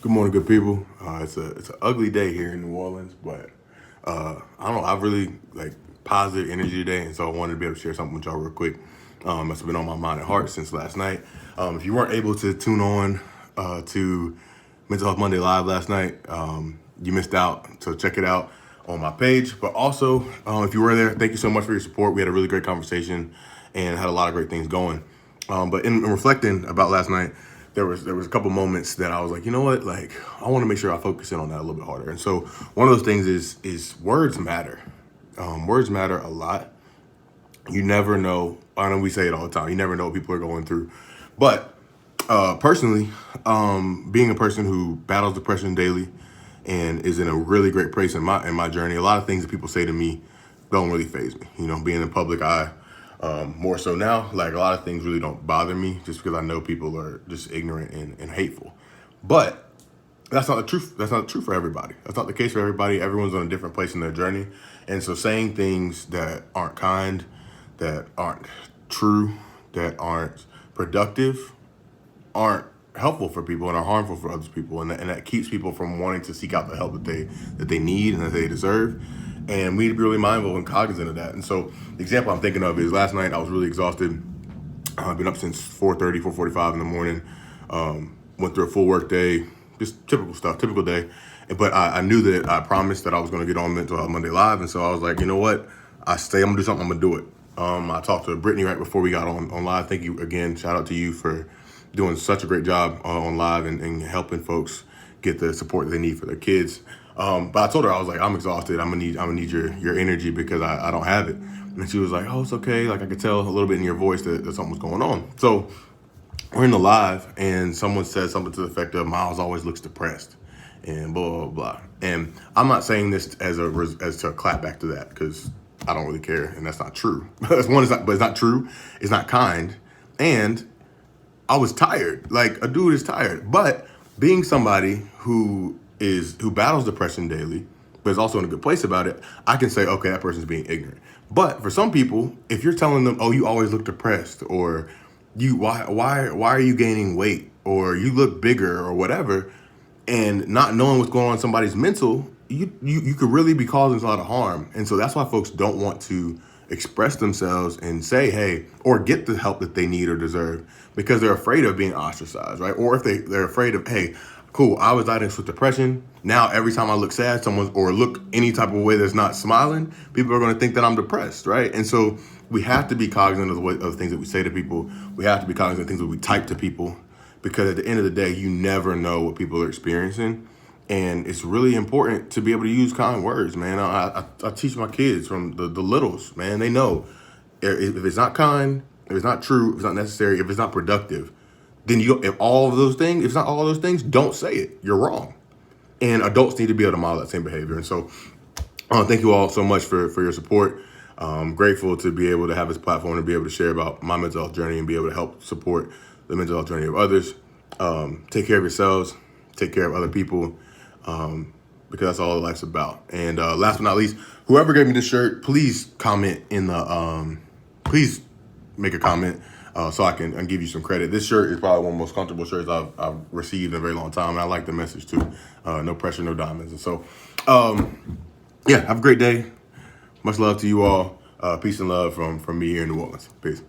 Good morning, good people. It's an ugly day here in New Orleans, but I don't know. I've really like positive energy today, and so I wanted to be able to share something with y'all real quick. It's been on my mind and heart since last night. If you weren't able to tune on to Mental Health Monday Live last night, you missed out. So check it out on my page. But also, if you were there, thank you so much for your support. We had a really great conversation and had a lot of great things going. But in reflecting about last night, there was a couple moments that I was like, you know what, like I want to make sure I focus in on that a little bit harder. And so one of those things is words matter. Words matter a lot. You never know. I know we say it all the time. You never know what people are going through. But personally, being a person who battles depression daily and is in a really great place in my journey, a lot of things that people say to me don't really faze me. You know, being in the public eye, more so now, like a lot of things really don't bother me just because I know people are just ignorant and hateful. But that's not the truth. That's not true for everybody. That's not the case for everybody. Everyone's on a different place in their journey. And so saying things that aren't kind, that aren't true, that aren't productive, aren't helpful for people and are harmful for other people, and that keeps people from wanting to seek out the help that they need and that they deserve. And we need to be really mindful and cognizant of that. And so the example I'm thinking of is last night I was really exhausted. I've been up since 4:30, 4:45 in the morning. Went through a full work day, just typical stuff, typical day. But I knew that I promised that I was going to get on Mental Health Monday Live, and so I was like, you know what? I'm gonna do something. I'm gonna do it. I talked to Brittany right before we got on live. Thank you again. Shout out to you for doing such a great job on live and helping folks get the support that they need for their kids. But I told her, I was like, I'm exhausted. I'm gonna need your energy because I don't have it. And she was like, oh, it's okay. Like I could tell a little bit in your voice that something was going on. So we're in the live and someone said something to the effect of Miles always looks depressed and blah, blah, blah. And I'm not saying this as to clap back to that because I don't really care. And that's not true. But it's not true. It's not kind. And I was tired. Like a dude is tired. But being somebody who battles depression daily, but is also in a good place about it, I can say, okay, that person's being ignorant. But for some people, if you're telling them, oh, you always look depressed, or why are you gaining weight, or you look bigger, or whatever, and not knowing what's going on in somebody's mental, you could really be causing a lot of harm. And so that's why folks don't want to express themselves and say, hey, or get the help that they need or deserve because they're afraid of being ostracized, right? Or if they're afraid of, hey, cool, I was diagnosed with depression. Now every time I look sad, or look any type of way that's not smiling, people are going to think that I'm depressed, right? And so we have to be cognizant of the things that we say to people. We have to be cognizant of things that we type to people because at the end of the day, you never know what people are experiencing. And it's really important to be able to use kind words, man. I teach my kids from the littles, man. They know if it's not kind, if it's not true, if it's not necessary, if it's not productive, then if it's not all of those things, don't say it. You're wrong. And adults need to be able to model that same behavior. And so thank you all so much for your support. I'm grateful to be able to have this platform and be able to share about my mental health journey and be able to help support the mental health journey of others. Take care of yourselves, take care of other people, because that's all life's about. And last but not least, whoever gave me this shirt, please comment please make a comment so I can give you some credit. This shirt is probably one of the most comfortable shirts I've received in a very long time. And I like the message too. No pressure, no diamonds. And so, yeah, have a great day. Much love to you all. Peace and love from me here in New Orleans. Peace.